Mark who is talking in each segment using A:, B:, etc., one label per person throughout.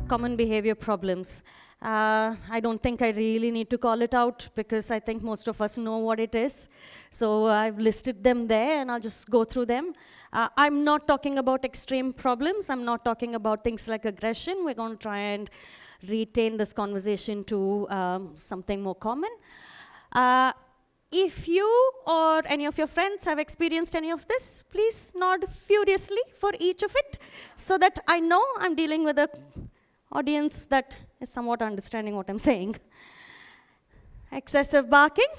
A: common behavior problems. I don't think I really need to call it out because I think most of us know what it is. So I've listed them there and I'll just go through them. I'm not talking about extreme problems. I'm not talking about things like aggression. We're going to try and retain this conversation to something more common. If you or any of your friends have experienced any of this, please nod furiously for each of it so that I know I'm dealing with an audience that is somewhat understanding what I'm saying. Excessive barking?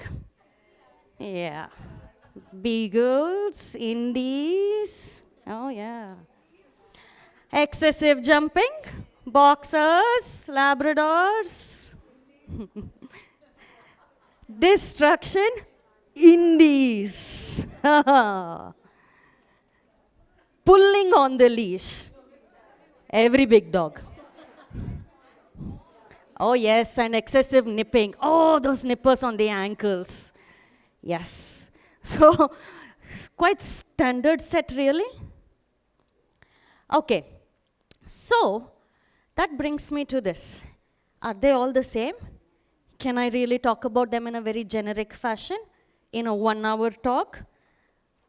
A: Yeah. Beagles, indies, oh yeah. Excessive jumping, boxers, labradors. Destruction, indies. Pulling on the leash, every big dog. Oh yes, and excessive nipping. Oh, those nippers on the ankles. Yes. So, quite standard set really. Okay. So, that brings me to this. Are they all the same? Can I really talk about them in a very generic fashion in a 1-hour talk,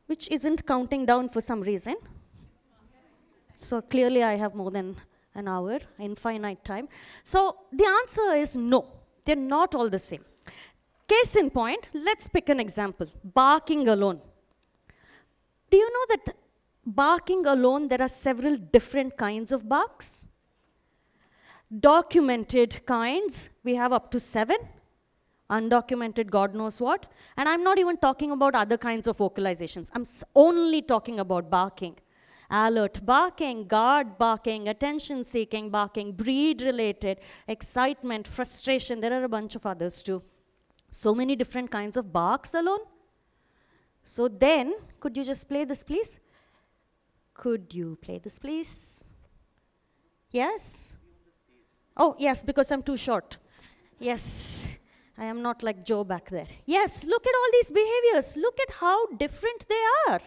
A: which isn't counting down for some reason? So clearly I have more than an hour, infinite time. So the answer is no, they're not all the same. Case in point, let's pick an example, barking alone. Do you know that barking alone, there are several different kinds of barks? Documented kinds, we have up to 7. Undocumented, God knows what. And I'm not even talking about other kinds of vocalizations. I'm only talking about barking. Alert barking, guard barking, attention-seeking barking, breed-related, excitement, frustration. There are a bunch of others too. So many different kinds of barks alone. So then, could you just play this, please? Could you play this, please? Yes? Oh, yes, because I'm too short. Yes, I am not like Joe back there. Yes, look at all these behaviors. Look at how different they are.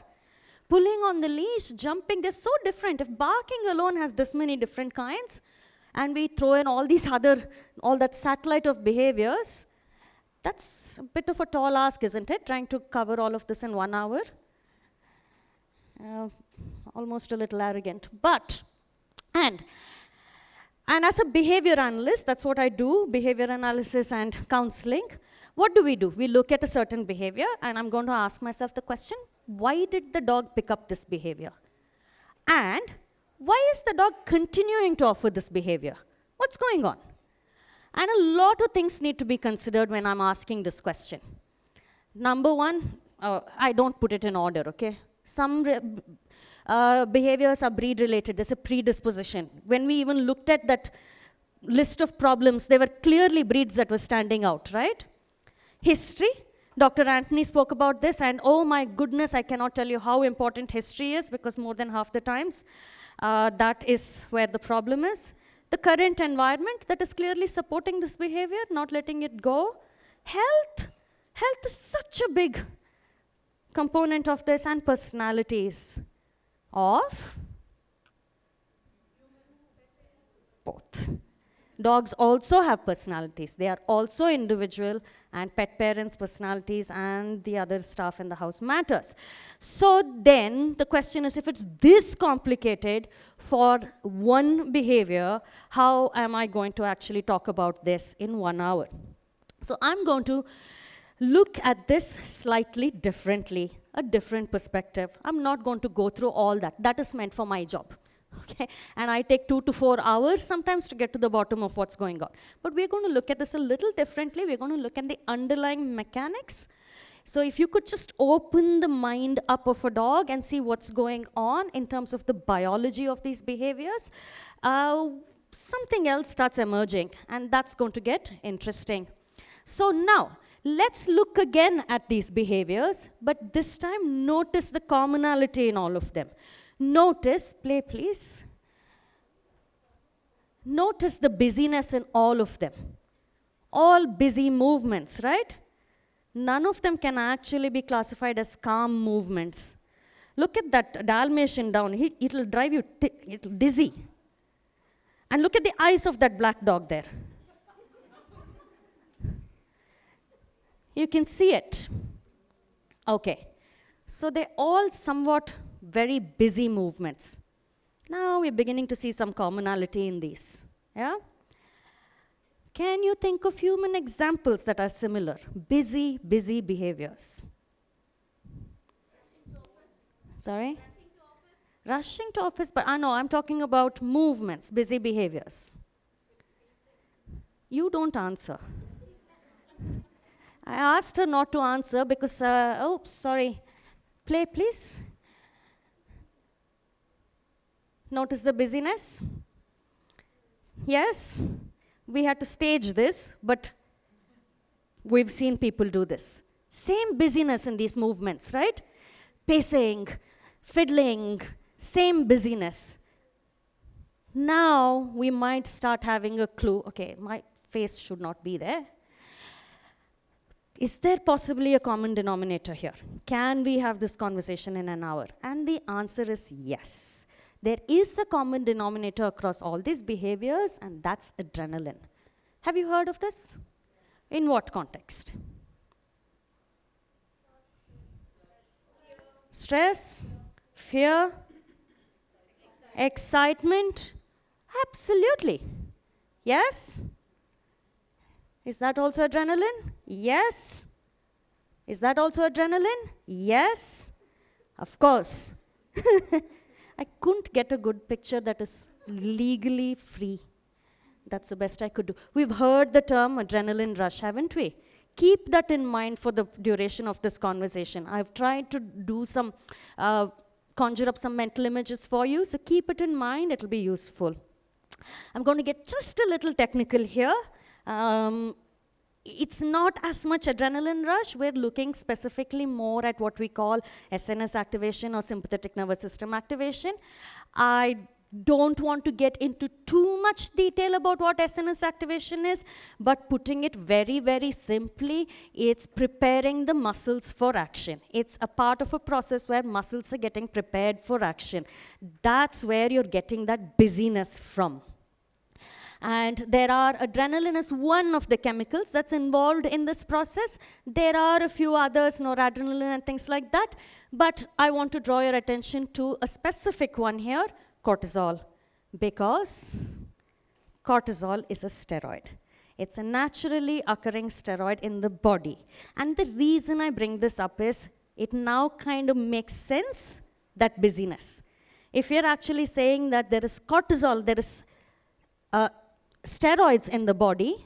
A: Pulling on the leash, jumping, they're so different. If barking alone has this many different kinds, and we throw in all these other, all that satellite of behaviors, that's a bit of a tall ask, isn't it? Trying to cover all of this in 1 hour. Almost a little arrogant. But, and as a behavior analyst, that's what I do, behavior analysis and counseling. What do? We look at a certain behavior, and I'm going to ask myself the question, why did the dog pick up this behavior? And why is the dog continuing to offer this behavior? What's going on? And a lot of things need to be considered when I'm asking this question. Number one, I don't put it in order, okay? Some behaviors are breed-related. There's a predisposition. When we even looked at that list of problems, there were clearly breeds that were standing out, right? History. Dr. Anthony spoke about this, and oh my goodness, I cannot tell you how important history is, because more than half the times, that is where the problem is. The current environment that is clearly supporting this behavior, not letting it go. Health. Health is such a big component of this, and personalities of both. Dogs also have personalities. They are also individual, and pet parents' personalities and the other stuff in the house matters. So then the question is, if it's this complicated for one behavior, how am I going to actually talk about this in 1 hour? So I'm going to look at this slightly differently, a different perspective. I'm not going to go through all that. That is meant for my job. Okay? And I take 2 to 4 hours sometimes to get to the bottom of what's going on. But we're going to look at this a little differently. We're going to look at the underlying mechanics. So if you could just open the mind up of a dog and see what's going on in terms of the biology of these behaviors, something else starts emerging, and that's going to get interesting. So now, let's look again at these behaviors, but this time notice the commonality in all of them. Notice, play please. Notice the busyness in all of them. All busy movements, right? None of them can actually be classified as calm movements. Look at that Dalmatian down. It'll drive you dizzy. And look at the eyes of that black dog there. You can see it. Okay. So they're all somewhat very busy movements. Now we're beginning to see some commonality in these. Yeah? Can you think of human examples that are similar? Busy behaviors. Sorry? Rushing to office, but no, I'm talking about movements, busy behaviors. You don't answer. I asked her not to answer because, oops, sorry. Play, please. Notice the busyness? Yes, we had to stage this, but we've seen people do this. Same busyness in these movements, right? Pacing, fiddling, same busyness. Now we might start having a clue. Okay, my face should not be there. Is there possibly a common denominator here? Can we have this conversation in an hour? And the answer is yes. There is a common denominator across all these behaviors, and that's adrenaline. Have you heard of this? In what context? Stress, fear, excitement. Absolutely. Yes? Is that also adrenaline? Yes. Is that also adrenaline? Yes. Of course. I couldn't get a good picture that is legally free. That's the best I could do. We've heard the term adrenaline rush, haven't we? Keep that in mind for the duration of this conversation. I've tried to do some, conjure up some mental images for you, so keep it in mind, it'll be useful. I'm going to get just a little technical here. It's not as much adrenaline rush. We're looking specifically more at what we call SNS activation or sympathetic nervous system activation. I don't want to get into too much detail about what SNS activation is, but putting it very, very simply, it's preparing the muscles for action. It's a part of a process where muscles are getting prepared for action. That's where you're getting that busyness from. And adrenaline is one of the chemicals that's involved in this process. There are a few others, noradrenaline and things like that. But I want to draw your attention to a specific one here, cortisol. Because cortisol is a steroid. It's a naturally occurring steroid in the body. And the reason I bring this up is, it now kind of makes sense, that busyness. If you're actually saying that there is cortisol, there is steroids in the body,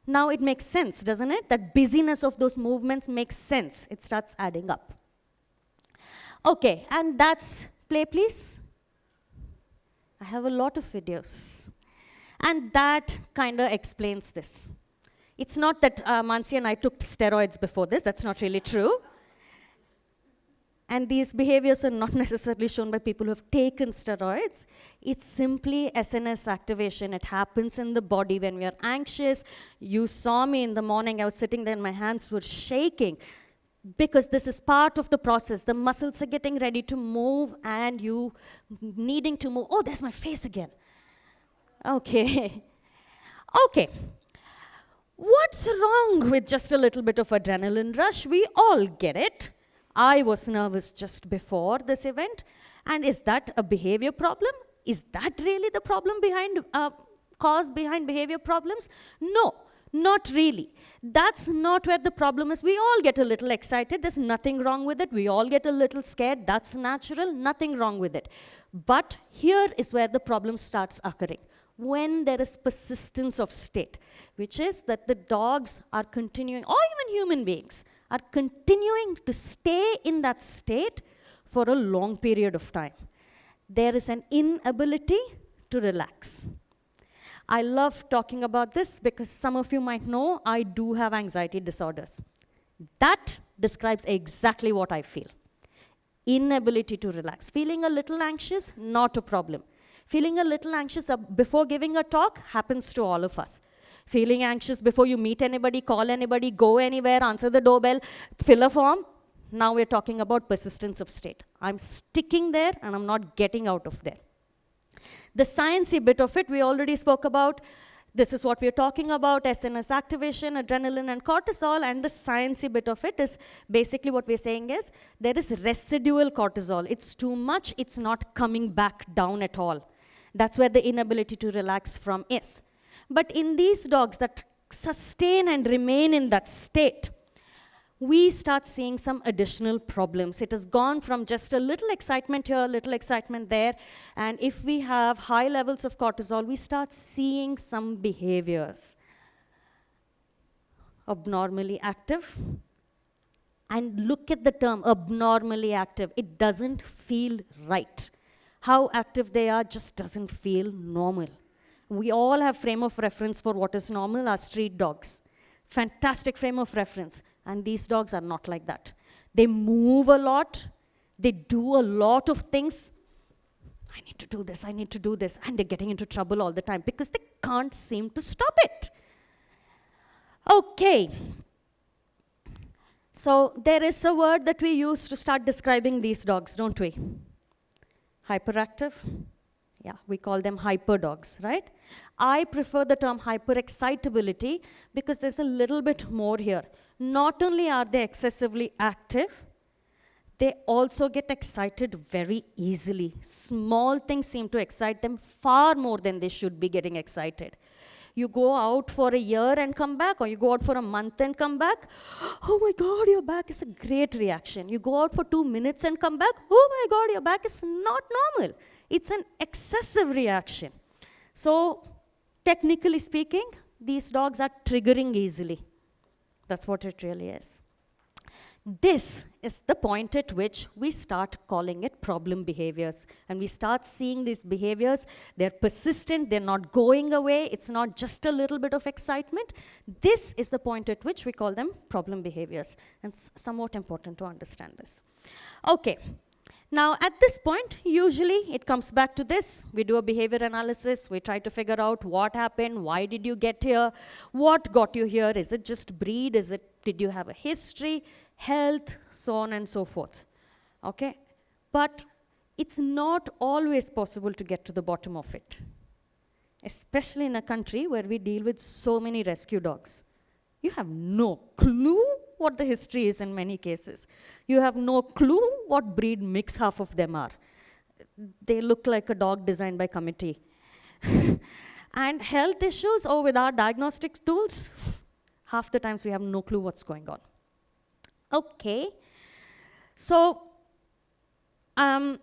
A: now it makes sense, doesn't it? That busyness of those movements makes sense. It starts adding up. Okay, and that's, play please. I have a lot of videos. And that kind of explains this. It's not that Mansi and I took steroids before this, that's not really true. And these behaviors are not necessarily shown by people who have taken steroids. It's simply SNS activation. It happens in the body when we are anxious. You saw me in the morning, I was sitting there and my hands were shaking because this is part of the process. The muscles are getting ready to move and you needing to move. Oh, there's my face again. Okay. Okay. What's wrong with just a little bit of adrenaline rush? We all get it. I was nervous just before this event. And is that a behavior problem? Is that really the problem behind, cause behind behavior problems? No, not really. That's not where the problem is. We all get a little excited. There's nothing wrong with it. We all get a little scared. That's natural. Nothing wrong with it. But here is where the problem starts occurring. When there is persistence of state, which is that the dogs are continuing, or even human beings, are continuing to stay in that state for a long period of time. There is an inability to relax. I love talking about this because some of you might know I do have anxiety disorders. That describes exactly what I feel. Inability to relax. Feeling a little anxious, not a problem. Feeling a little anxious before giving a talk happens to all of us. Feeling anxious before you meet anybody, call anybody, go anywhere, answer the doorbell, fill a form. Now we're talking about persistence of state. I'm sticking there and I'm not getting out of there. The sciencey bit of it, we already spoke about. This is what we're talking about, SNS activation, adrenaline and cortisol, and the sciencey bit of it is basically what we're saying is there is residual cortisol. It's too much, it's not coming back down at all. That's where the inability to relax from is. But in these dogs that sustain and remain in that state, we start seeing some additional problems. It has gone from just a little excitement here, a little excitement there, and if we have high levels of cortisol, we start seeing some behaviors. Abnormally active, and look at the term, abnormally active. It doesn't feel right. How active they are just doesn't feel normal. We all have frame of reference for what is normal, our street dogs. Fantastic frame of reference. And these dogs are not like that. They move a lot. They do a lot of things. I need to do this, I need to do this. And they're getting into trouble all the time because they can't seem to stop it. Okay. So there is a word that we use to start describing these dogs, don't we? Hyperactive. Yeah, we call them hyper dogs, right? I prefer the term hyperexcitability because there's a little bit more here. Not only are they excessively active, they also get excited very easily. Small things seem to excite them far more than they should be getting excited. You go out for a year and come back, or you go out for a month and come back. Oh my God, your back is a great reaction. You go out for 2 minutes and come back. Oh my God, your back is not normal. It's an excessive reaction. So, technically speaking, these dogs are triggering easily. That's what it really is. This is the point at which we start calling it problem behaviors. And we start seeing these behaviors. They're persistent. They're not going away. It's not just a little bit of excitement. This is the point at which we call them problem behaviors. And it's somewhat important to understand this. Okay. Now, at this point, usually it comes back to this. We do a behavior analysis. We try to figure out what happened. Why did you get here? What got you here? Is it just breed? Did you have a history? Health, so on and so forth. Okay? But it's not always possible to get to the bottom of it, especially in a country where we deal with so many rescue dogs. You have no clue what the history is in many cases. You have no clue what breed mix half of them are. They look like a dog designed by committee. And health issues, with our diagnostic tools, half the times we have no clue what's going on. Okay, so, all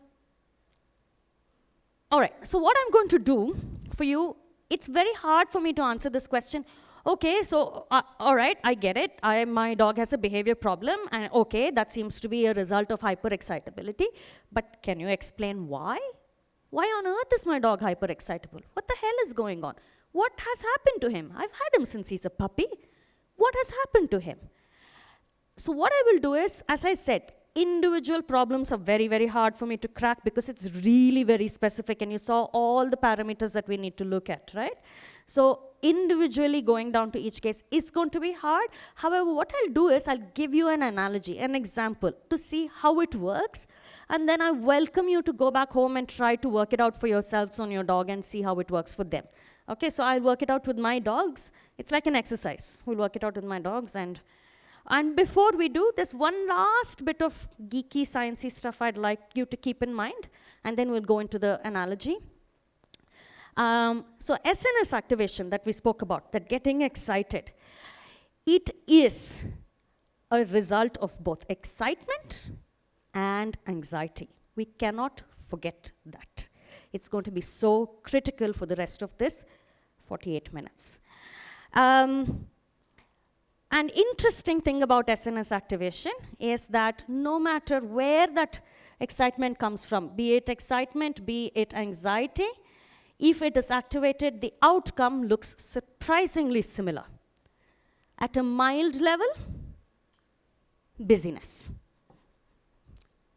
A: right, so what I'm going to do for you, it's very hard for me to answer this question. Okay, so, all right, I get it. My dog has a behavior problem, and okay, that seems to be a result of hyperexcitability, but can you explain why? Why on earth is my dog hyperexcitable? What the hell is going on? What has happened to him? I've had him since he's a puppy. What has happened to him? So what I will do is, as I said, individual problems are very, very hard for me to crack because it's really very specific, and you saw all the parameters that we need to look at, right? So individually going down to each case is going to be hard. However, what I'll do is I'll give you an analogy, an example, to see how it works, and then I welcome you to go back home and try to work it out for yourselves on your dog and see how it works for them. Okay, so I'll work it out with my dogs. It's like an exercise. We'll work it out with my dogs, and before we do, there's one last bit of geeky, sciencey stuff I'd like you to keep in mind, and then we'll go into the analogy. So SNS activation that we spoke about, that getting excited, it is a result of both excitement and anxiety. We cannot forget that. It's going to be so critical for the rest of this 48 minutes. An interesting thing about SNS activation is that no matter where that excitement comes from, be it excitement, be it anxiety, if it is activated, the outcome looks surprisingly similar. At a mild level, busyness.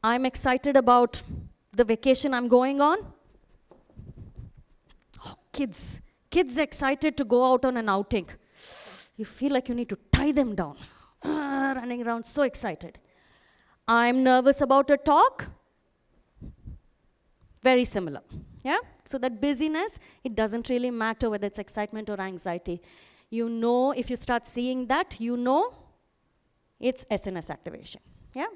A: I'm excited about the vacation I'm going on. Oh, kids excited to go out on an outing. You feel like you need to tie them down, running around so excited. I'm nervous about a talk. Very similar. Yeah? So that busyness, it doesn't really matter whether it's excitement or anxiety. You know, if you start seeing that, you know it's SNS activation. Yeah?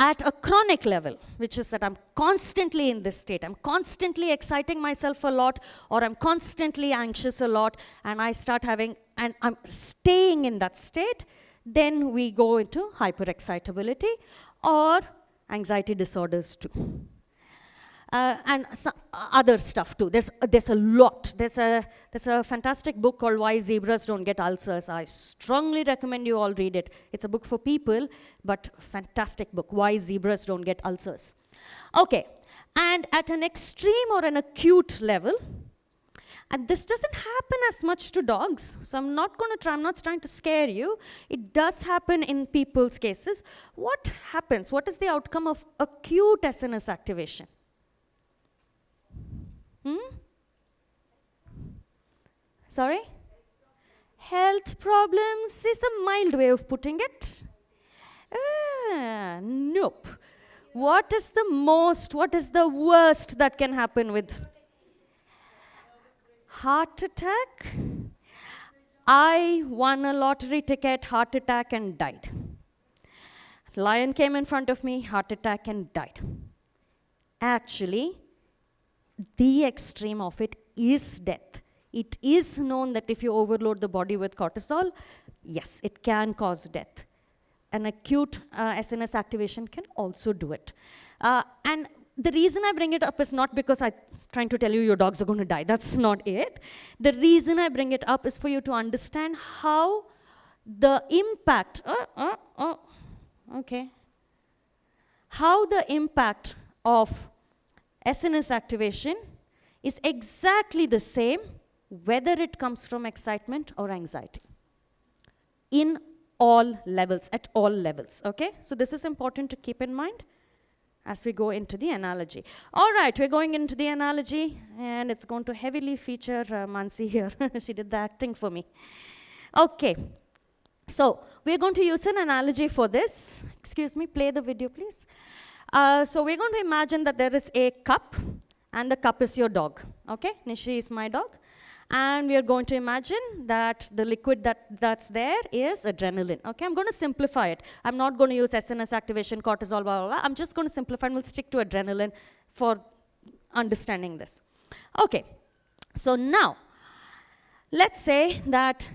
A: At a chronic level, which is that I'm constantly in this state, I'm constantly exciting myself a lot, or I'm constantly anxious a lot, and I start having, and I'm staying in that state, then we go into hyperexcitability or anxiety disorders too. And some other stuff too. There's a lot. There's a fantastic book called Why Zebras Don't Get Ulcers. I strongly recommend you all read it. It's a book for people, but fantastic book, Why Zebras Don't Get Ulcers. Okay, and at an extreme or an acute level, and this doesn't happen as much to dogs, so I'm not trying to scare you. It does happen in people's cases. What happens? What is the outcome of acute SNS activation? Sorry? Health problems is a mild way of putting it. Nope. What is the worst that can happen with heart attack? I won a lottery ticket, heart attack, and died. Lion came in front of me, heart attack, and died. Actually, the extreme of it is death. It is known that if you overload the body with cortisol, yes, it can cause death. An acute SNS activation can also do it. And the reason I bring it up is not because I'm trying to tell you your dogs are going to die. That's not it. The reason I bring it up is for you to understand how the impact, how the impact of SNS activation is exactly the same whether it comes from excitement or anxiety. In all levels, at all levels, okay? So this is important to keep in mind as we go into the analogy. All right, we're going into the analogy, and it's going to heavily feature Mansi here. She did the acting for me. Okay, so we're going to use an analogy for this. Excuse me, play the video, please. So we're going to imagine that there is a cup, and the cup is your dog, okay? Nishi is my dog. And we are going to imagine that the liquid that's there is adrenaline, okay? I'm going to simplify it. I'm not going to use SNS activation, cortisol, blah, blah, blah. I'm just going to simplify, and we'll stick to adrenaline for understanding this. Okay, so now, let's say that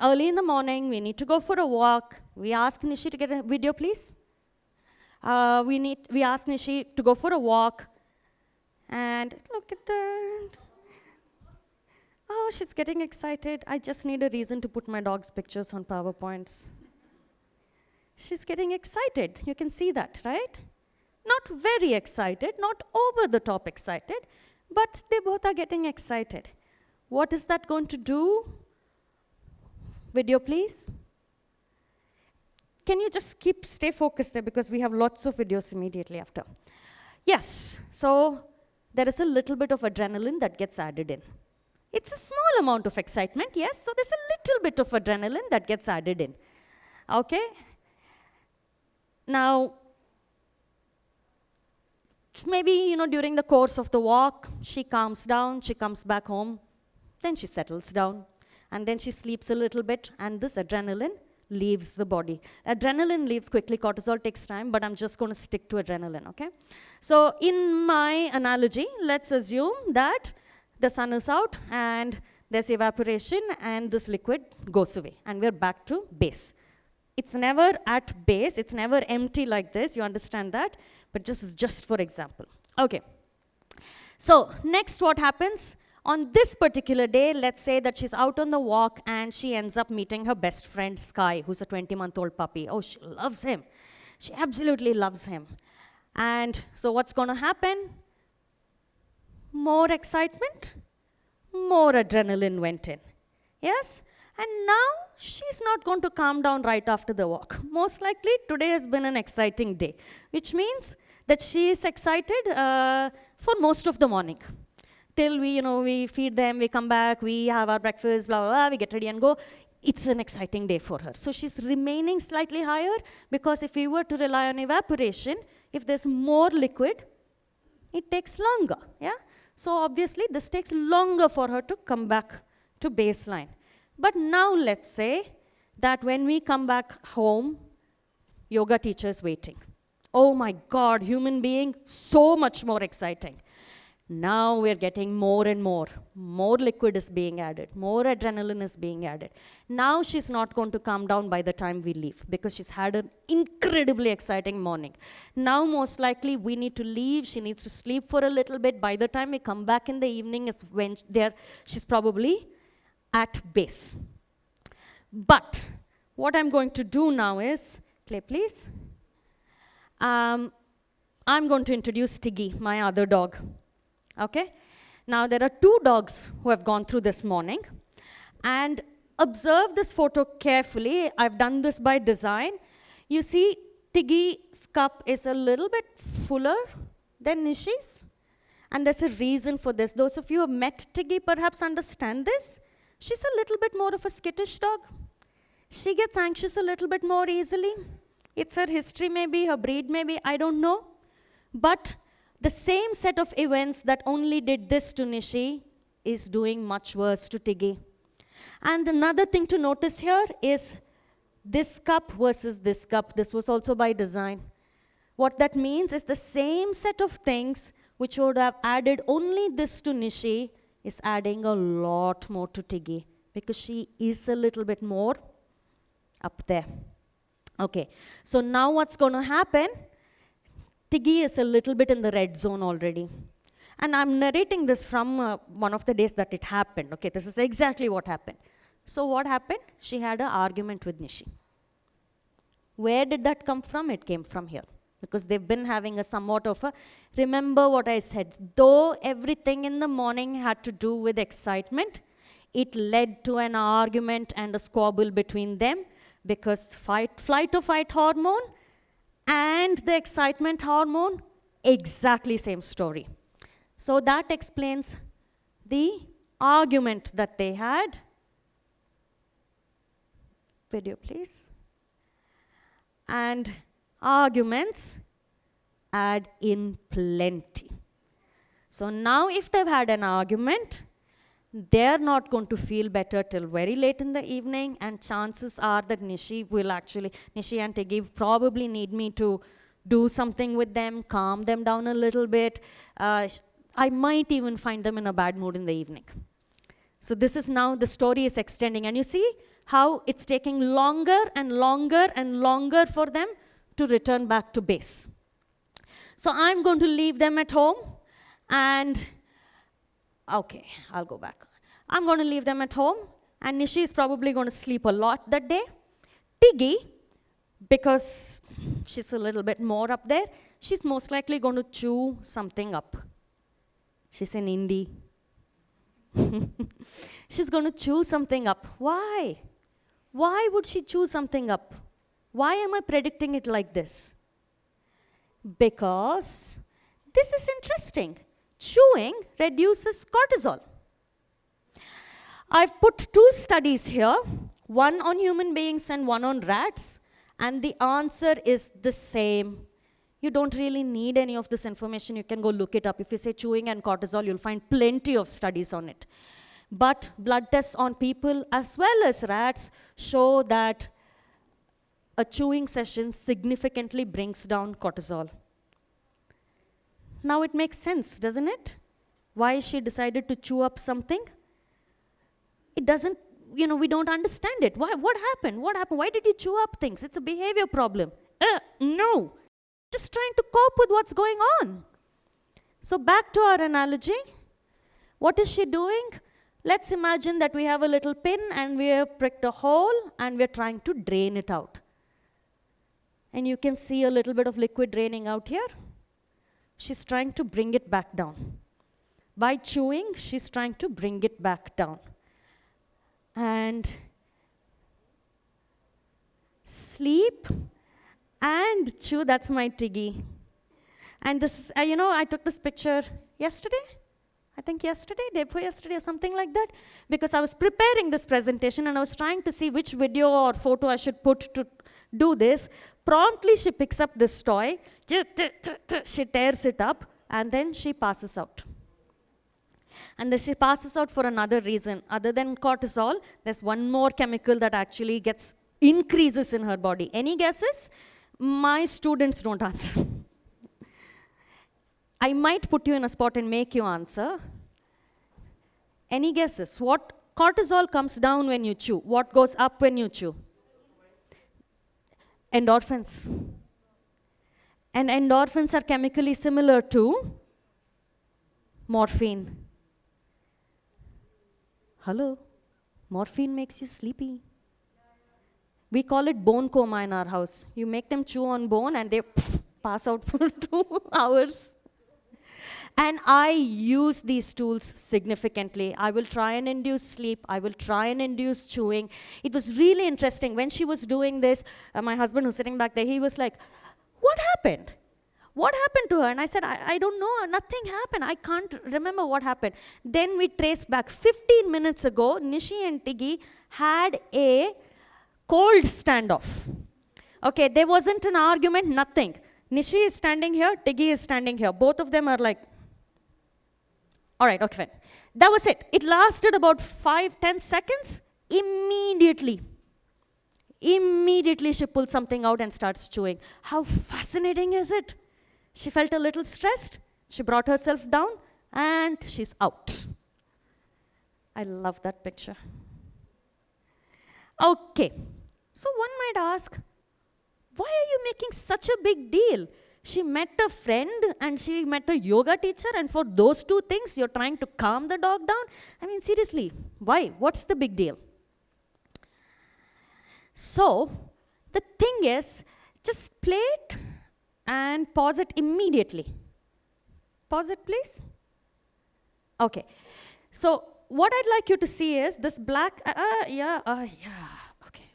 A: early in the morning, we need to go for a walk. We ask Nishi to get a video, please. We ask Nishi to go for a walk, and look at that. Oh, she's getting excited. I just need a reason to put my dog's pictures on PowerPoints. She's getting excited. You can see that, right? Not very excited, not over the top excited, but they both are getting excited. What is that going to do? Video, please. Can you just stay focused there, because we have lots of videos immediately after. Yes, so there is a little bit of adrenaline that gets added in. It's a small amount of excitement, yes, so there's a little bit of adrenaline that gets added in, okay? Now, maybe, during the course of the walk, she calms down, she comes back home, then she settles down, and then she sleeps a little bit, and this adrenaline leaves the body. Adrenaline leaves quickly, cortisol takes time, but I'm just going to stick to adrenaline, okay? So in my analogy, let's assume that the sun is out, and there's evaporation, and this liquid goes away, and we're back to base. It's never at base, it's never empty like this, you understand that, but just for example. Okay, so next what happens? On this particular day, let's say that she's out on the walk, and she ends up meeting her best friend, Sky, who's a 20-month-old puppy. Oh, she loves him. She absolutely loves him. And so what's going to happen? More excitement, more adrenaline went in. Yes? And now she's not going to calm down right after the walk. Most likely, today has been an exciting day, which means that she is excited for most of the morning. Till we feed them, we come back, we have our breakfast, blah, blah, blah, we get ready and go. It's an exciting day for her. So she's remaining slightly higher, because if we were to rely on evaporation, if there's more liquid, it takes longer, yeah? So obviously this takes longer for her to come back to baseline. But now let's say that when we come back home, yoga teacher is waiting. Oh my God, human being, so much more exciting. Now we're getting more and more. More liquid is being added. More adrenaline is being added. Now she's not going to calm down by the time we leave because she's had an incredibly exciting morning. Now most likely we need to leave. She needs to sleep for a little bit. By the time we come back in the evening is when she's probably at base. But what I'm going to do now is, play please. I'm going to introduce Tiggy, my other dog. Okay? Now there are 2 dogs who have gone through this morning. And observe this photo carefully. I've done this by design. You see Tiggy's cup is a little bit fuller than Nishi's. And there's a reason for this. Those of you who have met Tiggy perhaps understand this. She's a little bit more of a skittish dog. She gets anxious a little bit more easily. It's her history maybe, her breed maybe, I don't know. But the same set of events that only did this to Nishi is doing much worse to Tiggy. And another thing to notice here is this cup versus this cup. This was also by design. What that means is the same set of things which would have added only this to Nishi is adding a lot more to Tiggy because she is a little bit more up there. Okay, so now what's going to happen? Tiggy is a little bit in the red zone already. And I'm narrating this from one of the days that it happened. Okay, this is exactly what happened. So what happened? She had an argument with Nishi. Where did that come from? It came from here. Because they've been having a somewhat of a, remember what I said, though everything in the morning had to do with excitement, it led to an argument and a squabble between them because flight or fight hormone and the excitement hormone, exactly same story. So that explains the argument that they had. Video, please. And arguments add in plenty. So now if they've had an argument, they're not going to feel better till very late in the evening, and chances are that Nishi and Tiggy probably need me to do something with them, calm them down a little bit. I might even find them in a bad mood in the evening. So this is now, the story is extending, and you see how it's taking longer and longer and longer for them to return back to base. So I'm going to leave them at home, and okay, I'll go back. I'm going to leave them at home, and Nishi is probably going to sleep a lot that day. Tiggy, because she's a little bit more up there, she's most likely going to chew something up. She's in Indie. She's going to chew something up. Why? Why would she chew something up? Why am I predicting it like this? Because this is interesting. Chewing reduces cortisol. I've put 2 studies here, one on human beings and one on rats, and the answer is the same. You don't really need any of this information. You can go look it up. If you say chewing and cortisol, you'll find plenty of studies on it. But blood tests on people as well as rats show that a chewing session significantly brings down cortisol. Now it makes sense, doesn't it? Why she decided to chew up something? It doesn't, we don't understand it. Why? What happened? What happened? Why did you chew up things? It's a behavior problem. No. Just trying to cope with what's going on. So back to our analogy. What is she doing? Let's imagine that we have a little pin and we have pricked a hole and we're trying to drain it out. And you can see a little bit of liquid draining out here. She's trying to bring it back down. By chewing, she's trying to bring it back down. And sleep and chew, that's my Tiggy. And this, I took this picture yesterday. I think yesterday, day before yesterday or something like that. Because I was preparing this presentation and I was trying to see which video or photo I should put to do this. Promptly she picks up this toy, she tears it up, and then she passes out. And then she passes out for another reason. Other than cortisol, there's one more chemical that actually increases in her body. Any guesses? My students don't answer. I might put you in a spot and make you answer. Any guesses? What cortisol comes down when you chew? What goes up when you chew? Endorphins. And endorphins are chemically similar to morphine. Hello? Morphine makes you sleepy. We call it bone coma in our house. You make them chew on bone and they pass out for 2 hours. And I use these tools significantly. I will try and induce sleep. I will try and induce chewing. It was really interesting. When she was doing this, my husband who's sitting back there, he was like, what happened? What happened to her? And I said, I don't know. Nothing happened. I can't remember what happened. Then we traced back. 15 minutes ago, Nishi and Tiggy had a cold standoff. Okay, there wasn't an argument, nothing. Nishi is standing here, Tiggy is standing here. Both of them are like, all right, okay, fine. That was it. It lasted about 5-10 seconds. Immediately she pulls something out and starts chewing. How fascinating is it? She felt a little stressed. She brought herself down and she's out. I love that picture. Okay, so one might ask, why are you making such a big deal? She met a friend and she met a yoga teacher, and for those 2 things, you're trying to calm the dog down? I mean, seriously, why? What's the big deal? So, the thing is, just play it and pause it immediately. Pause it, please. Okay. So, what I'd like you to see is this black, yeah, okay.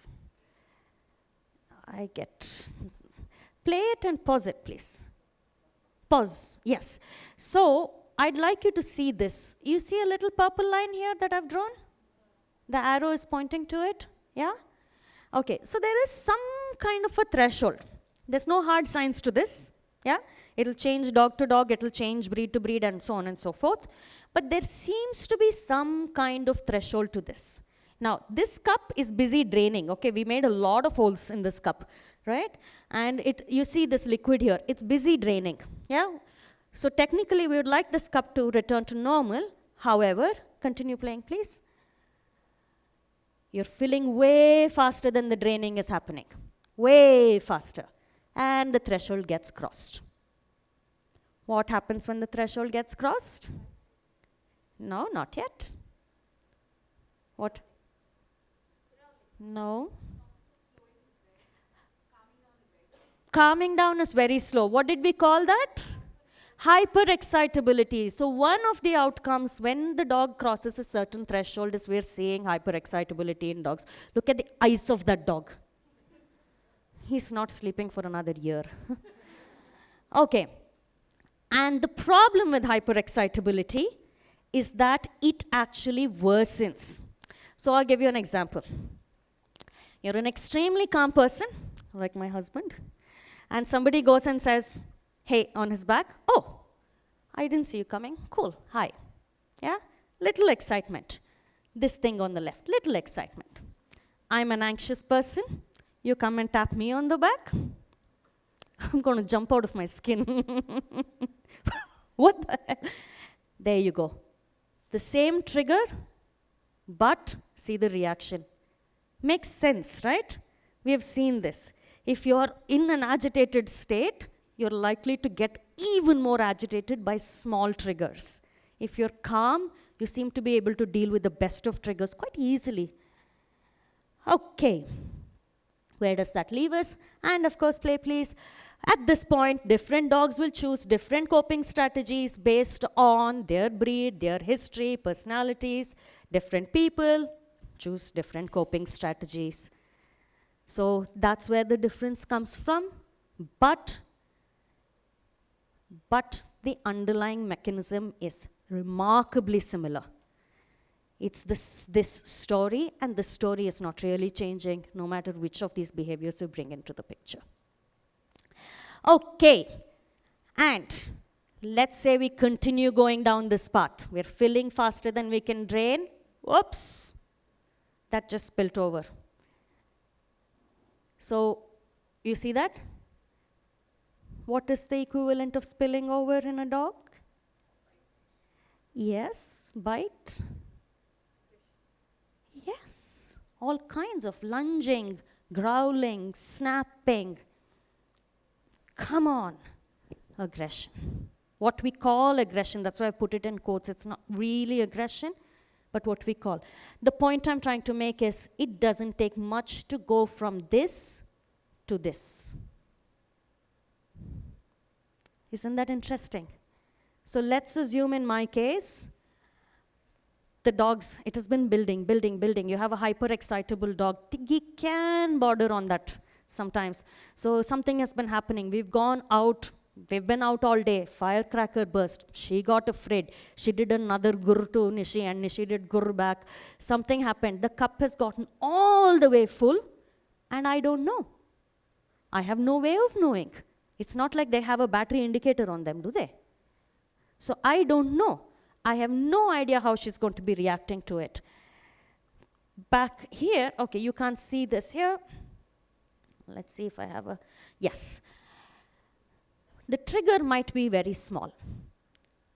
A: I get. Play it and pause it, please. Pause, yes. So, I'd like you to see this. You see a little purple line here that I've drawn? The arrow is pointing to it, yeah? Okay, so there is some kind of a threshold. There's no hard science to this, yeah? It'll change dog to dog, it'll change breed to breed, and so on and so forth. But there seems to be some kind of threshold to this. Now, this cup is busy draining, okay? We made a lot of holes in this cup, right? And you see this liquid here, it's busy draining, yeah? So technically, we would like this cup to return to normal. However, continue playing, please. You're filling way faster than the draining is happening, way faster. And the threshold gets crossed. What happens when the threshold gets crossed? No, not yet. What? No. Calming down is very slow. What did we call that? Hyperexcitability. So one of the outcomes when the dog crosses a certain threshold is we're seeing hyperexcitability in dogs. Look at the eyes of that dog. He's not sleeping for another year. Okay. And the problem with hyperexcitability is that it actually worsens. So I'll give you an example. You're an extremely calm person, like my husband, and somebody goes and says, hey, on his back, oh, I didn't see you coming. Cool, hi. Yeah, little excitement. This thing on the left, little excitement. I'm an anxious person. You come and tap me on the back. I'm going to jump out of my skin. What the hell? There you go. The same trigger, but see the reaction. Makes sense, right? We have seen this. If you're in an agitated state, you're likely to get even more agitated by small triggers. If you're calm, you seem to be able to deal with the best of triggers quite easily. Okay. Where does that leave us? And of course, play please. At this point, different dogs will choose different coping strategies based on their breed, their history, personalities. Different people choose different coping strategies. So that's where the difference comes from. But the underlying mechanism is remarkably similar. It's this story, and the story is not really changing, no matter which of these behaviors you bring into the picture. Okay, and Let's say we continue going down this path. We're filling faster than we can drain. Whoops, that just spilled over. So, you see that? What is the equivalent of spilling over in a dog? Yes, bite. Yes, all kinds of lunging, growling, snapping. Come on, aggression. What we call aggression, that's why I put it in quotes, it's not really aggression, but what we call. The point I'm trying to make is, it doesn't take much to go from this to this. Isn't that interesting? So let's assume in my case, the dogs, it has been building. You have a hyper-excitable dog. He can border on that sometimes. So something has been happening. We've gone out. We've been out all day. Firecracker burst. She got afraid. She did another gurr to Nishi, and Nishi did gurr back. Something happened. The cup has gotten all the way full, and I don't know. I have no way of knowing. It's not like they have a battery indicator on them, do they? So I don't know. I have no idea how she's going to be reacting to it. Back here, okay, you can't see this here. Let's see if I have a, yes. The trigger might be very small.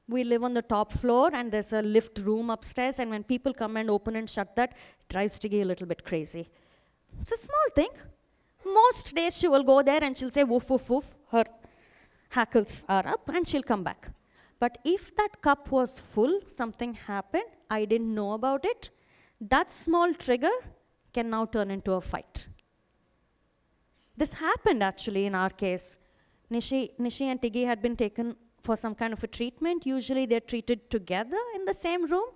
A: We live on the top floor, and there's a lift room upstairs, and when people come and open and shut that, it drives Tiggy a little bit crazy. It's a small thing. Most days she will go there and she'll say woof, woof, woof. Her hackles are up, and she'll come back. But if that cup was full, something happened, I didn't know about it, that small trigger can now turn into a fight. This happened actually in our case. Nishi and Tiggy had been taken for some kind of a treatment. Usually they're treated together in the same room.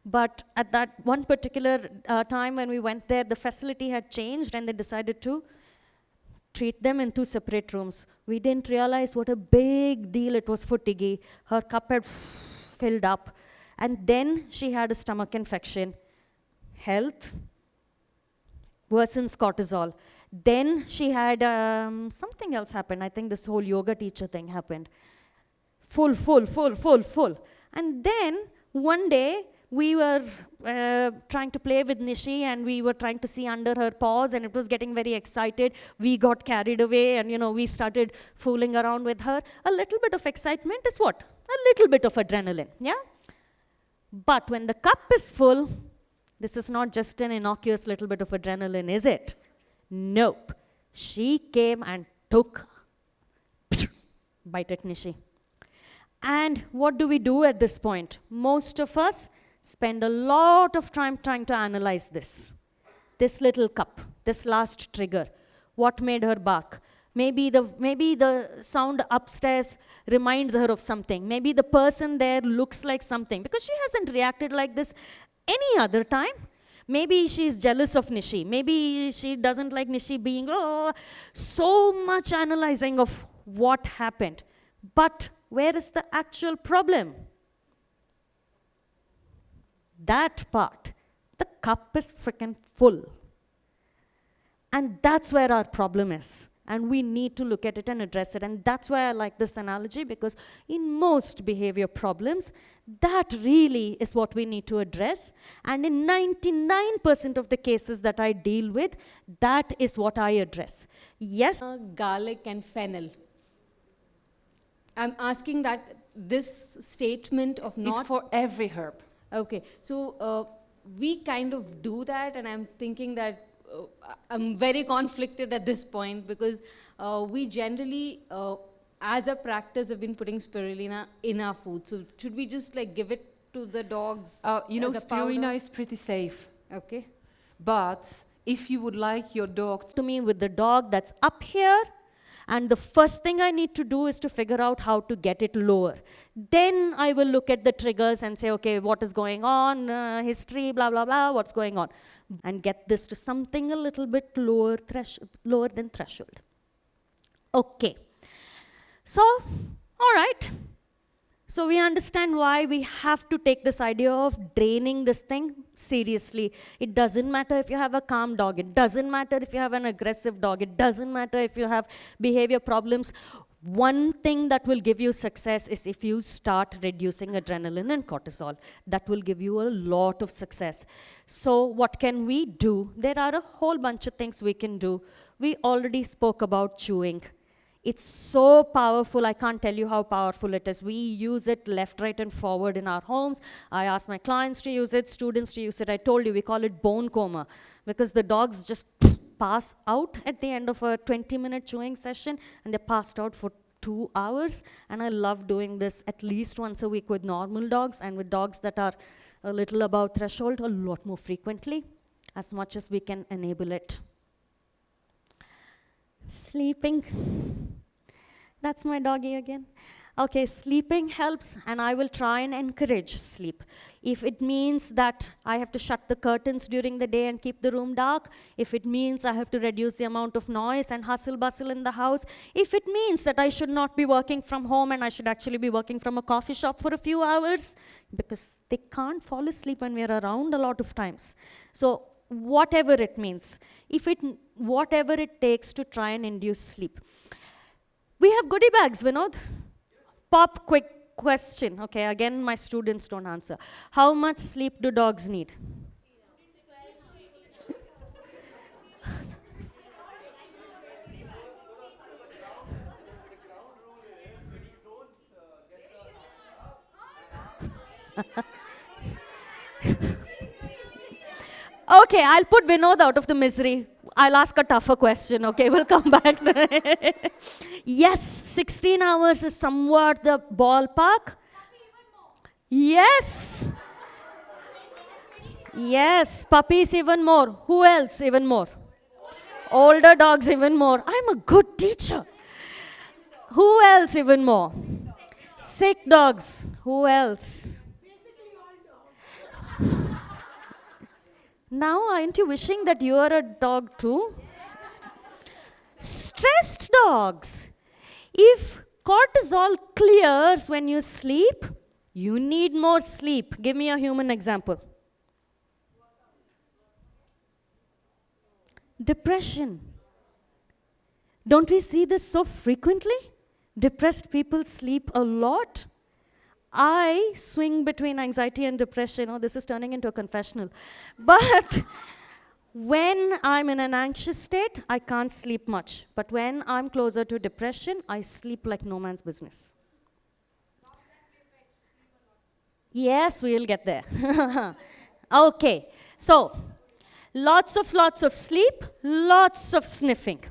A: But at that one particular time when we went there, the facility had changed, and they decided to treat them in 2 separate rooms. We didn't realize what a big deal it was for Tiggy. Her cup had filled up. And then she had a stomach infection. Health worsens cortisol. Then she had something else happened. I think this whole yoga teacher thing happened. Full. And then one day, we were trying to play with Nishi, and we were trying to see under her paws, and it was getting very excited. We got carried away, and we started fooling around with her. A little bit of excitement is what? A little bit of adrenaline, yeah? But when the cup is full, this is not just an innocuous little bit of adrenaline, is it? Nope. She came and took bite at Nishi. And what do we do at this point? Most of us spend a lot of time trying to analyze this. This little cup, this last trigger. What made her bark? Maybe the sound upstairs reminds her of something. Maybe the person there looks like something, because she hasn't reacted like this any other time. Maybe she's jealous of Nishi. Maybe she doesn't like Nishi being, so much analyzing of what happened. But where is the actual problem? That part. The cup is freaking full. And that's where our problem is. And we need to look at it and address it. And that's why I like this analogy, because in most behavior problems, that really is what we need to address. And in 99% of the cases that I deal with, that is what I address. Yes.
B: Garlic and fennel. I'm asking that this statement of not...
C: It's for every herb.
B: Okay. So we kind of do that, and I'm thinking that I'm very conflicted at this point, because we generally, as a practice, have been putting spirulina in our food. So should we just like give it to the dogs?
C: Spirulina is pretty safe.
B: Okay.
C: But if you would like your dog
A: to me with the dog that's up here, and the first thing I need to do is to figure out how to get it lower. Then I will look at the triggers and say, okay, what is going on, history, blah, blah, blah, what's going on. And get this to something a little bit lower than threshold. Okay. So, all right. So we understand why we have to take this idea of draining this thing seriously. It doesn't matter if you have a calm dog. It doesn't matter if you have an aggressive dog. It doesn't matter if you have behavior problems. One thing that will give you success is if you start reducing adrenaline and cortisol. That will give you a lot of success. So what can we do? There are a whole bunch of things we can do. We already spoke about chewing. It's so powerful. I can't tell you how powerful it is. We use it left, right, and forward in our homes. I ask my clients to use it, students to use it. I told you, we call it bone coma because the dogs just pass out at the end of a 20-minute chewing session, and they passed out for 2 hours. And I love doing this at least once a week with normal dogs, and with dogs that are a little above threshold, a lot more frequently, as much as we can enable it. Sleeping. That's my doggy again. Okay, sleeping helps, and I will try and encourage sleep. If it means that I have to shut the curtains during the day and keep the room dark, if it means I have to reduce the amount of noise and hustle bustle in the house, if it means that I should not be working from home and I should actually be working from a coffee shop for a few hours, because they can't fall asleep when we're around a lot of times. So whatever it means, whatever it takes to try and induce sleep. We have goodie bags, Vinod. Pop quick question. Okay, again, my students don't answer. How much sleep do dogs need? Okay, I'll put Vinod out of the misery. I'll ask a tougher question, okay? We'll come back. Yes, 16 hours is somewhat the ballpark. Yes. Yes, puppies even more. Who else even more? Older dogs even more. I'm a good teacher. Who else even more? Sick dogs. Who else? Now, aren't you wishing that you are a dog too? Stressed dogs. If cortisol clears when you sleep, you need more sleep. Give me a human example. Depression. Don't we see this so frequently? Depressed people sleep a lot. I swing between anxiety and depression. Oh, this is turning into a confessional. But when I'm in an anxious state, I can't sleep much. But when I'm closer to depression, I sleep like no man's business. Yes, we'll get there. Okay, so lots of sleep, lots of sniffing.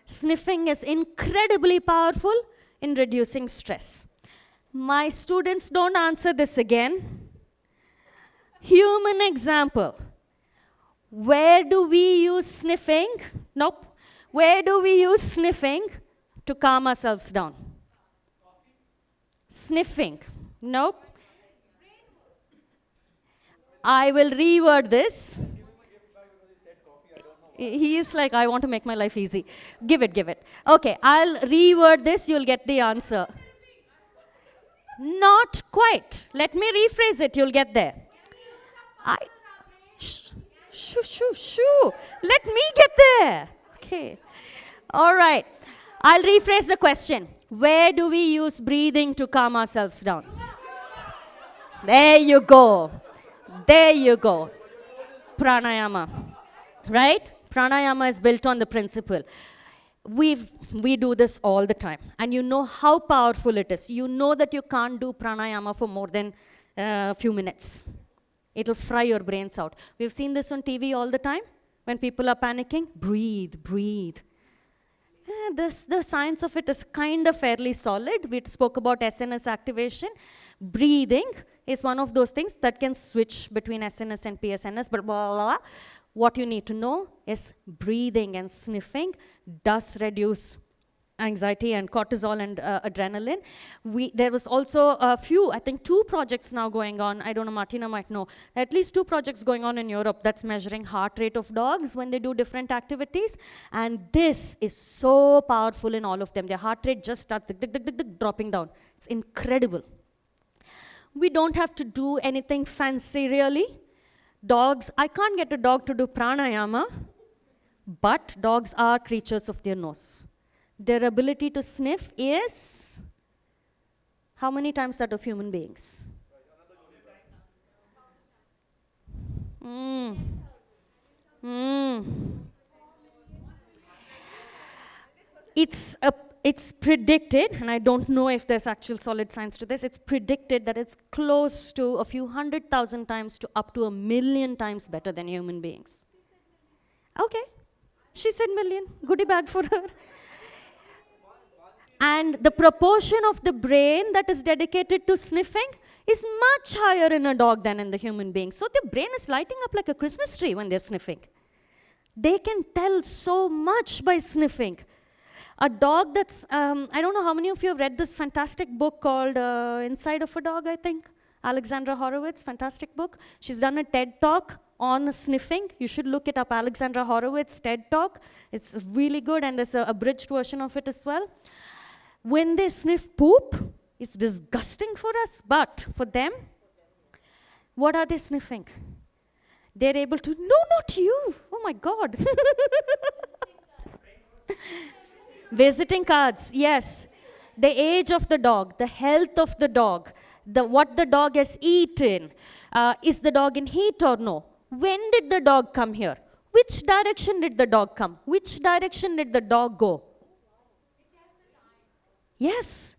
A: Sniffing is incredibly powerful in reducing stress. My students don't answer this again. Human example. Where do we use sniffing? Nope. Where do we use sniffing to calm ourselves down? Sniffing. Nope. I will reword this. He is like, I want to make my life easy. Give it. Okay, I'll reword this, you'll get the answer. Not quite. Let me rephrase it, you'll get there. Shoo. Let me get there. Okay. All right. I'll rephrase the question. Where do we use breathing to calm ourselves down? There you go. Pranayama. Right? Pranayama is built on the principle. We do this all the time. And you know how powerful it is. You know that you can't do pranayama for more than a few minutes. It'll fry your brains out. We've seen this on TV all the time. When people are panicking, breathe. The science of it is kind of fairly solid. We spoke about SNS activation. Breathing is one of those things that can switch between SNS and PSNS, but blah, blah, blah. What you need to know is breathing and sniffing does reduce anxiety and cortisol and adrenaline. There was also a few, I think 2 projects now going on. I don't know, Martina might know. At least 2 projects going on in Europe that's measuring heart rate of dogs when they do different activities. And this is so powerful in all of them. Their heart rate just starts dropping down. It's incredible. We don't have to do anything fancy really. Dogs, I can't get a dog to do pranayama, but dogs are creatures of their nose. Their ability to sniff is how many times that of human beings? Mm. Mm. It's predicted, and I don't know if there's actual solid science to this, it's predicted that it's close to a few 100,000 times to up to 1,000,000 times better than human beings. Okay, she said million, goodie bag for her. And the proportion of the brain that is dedicated to sniffing is much higher in a dog than in the human being. So the brain is lighting up like a Christmas tree when they're sniffing. They can tell so much by sniffing. A dog that's, I don't know how many of you have read this fantastic book called Inside of a Dog, I think. Alexandra Horowitz, fantastic book. She's done a TED Talk on sniffing. You should look it up, Alexandra Horowitz TED Talk. It's really good, and there's an abridged version of it as well. When they sniff poop, it's disgusting for us, but for them, what are they sniffing? They're able to, no, not you. Oh my God. Visiting cards, yes. The age of the dog, the health of the dog, what the dog has eaten. Is the dog in heat or no? When did the dog come here? Which direction did the dog come? Which direction did the dog go? Yes.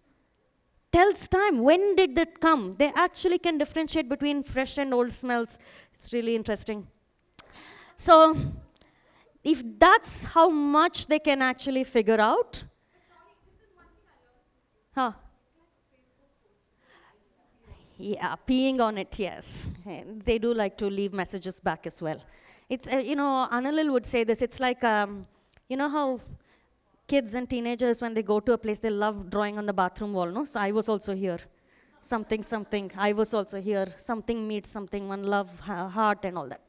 A: Tells time. When did it come? They actually can differentiate between fresh and old smells. It's really interesting. So, if that's how much they can actually figure out. Huh? Yeah, peeing on it, yes. They do like to leave messages back as well. It's, Anilil would say this, it's like, you know how kids and teenagers, when they go to a place, they love drawing on the bathroom wall, no? So I was also here. Something, I was also here. Something meets something, one love, heart and all that.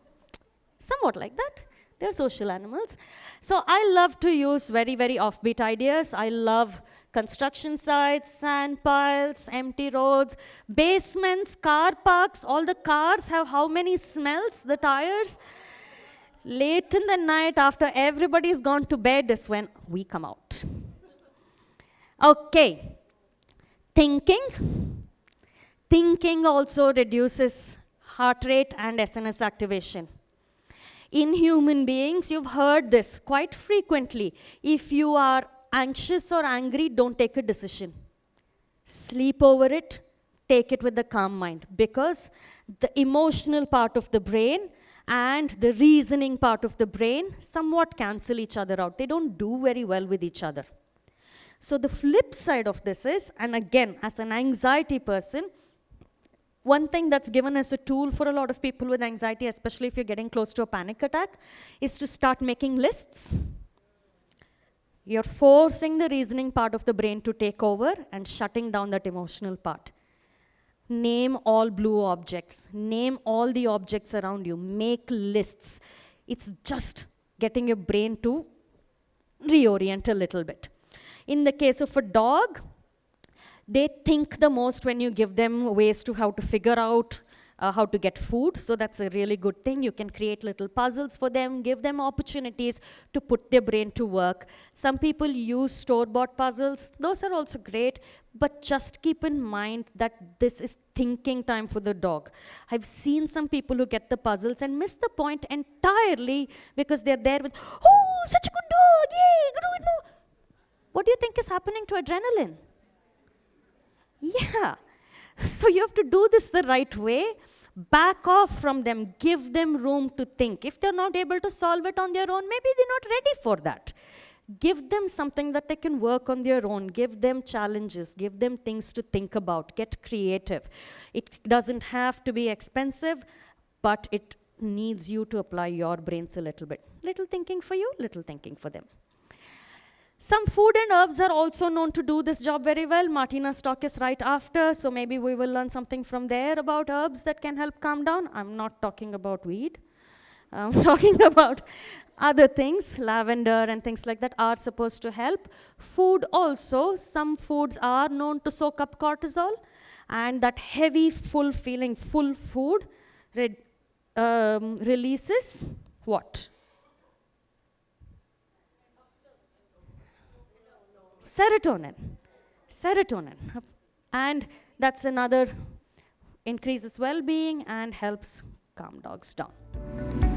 A: Somewhat like that. They're social animals. So I love to use very, very offbeat ideas. I love construction sites, sand piles, empty roads, basements, car parks. All the cars have how many smells? The tires. Late in the night, after everybody's gone to bed, is when we come out. Okay. Thinking. Thinking also reduces heart rate and SNS activation. In human beings, you've heard this quite frequently. If you are anxious or angry, don't take a decision. Sleep over it, take it with a calm mind, because the emotional part of the brain and the reasoning part of the brain somewhat cancel each other out. They don't do very well with each other. So the flip side of this is, and again, as an anxiety person, one thing that's given as a tool for a lot of people with anxiety, especially if you're getting close to a panic attack, is to start making lists. You're forcing the reasoning part of the brain to take over and shutting down that emotional part. Name all blue objects. Name all the objects around you. Make lists. It's just getting your brain to reorient a little bit. In the case of a dog, they think the most when you give them ways to how to figure out how to get food. So that's a really good thing. You can create little puzzles for them, give them opportunities to put their brain to work. Some people use store-bought puzzles. Those are also great, but just keep in mind that this is thinking time for the dog. I've seen some people who get the puzzles and miss the point entirely because they're there with, oh, such a good dog, yay, do it more. What do you think is happening to adrenaline? Yeah. So you have to do this the right way. Back off from them. Give them room to think. If they're not able to solve it on their own, maybe they're not ready for that. Give them something that they can work on their own. Give them challenges. Give them things to think about. Get creative. It doesn't have to be expensive, but it needs you to apply your brains a little bit. Little thinking for you, little thinking for them. Some food and herbs are also known to do this job very well. Martina's talk is right after, so maybe we will learn something from there about herbs that can help calm down. I'm not talking about weed. I'm talking about other things, lavender and things like that are supposed to help. Food also, some foods are known to soak up cortisol, and that heavy, full feeling, full food releases what? Serotonin. Serotonin. And that's another increases well-being and helps calm dogs down.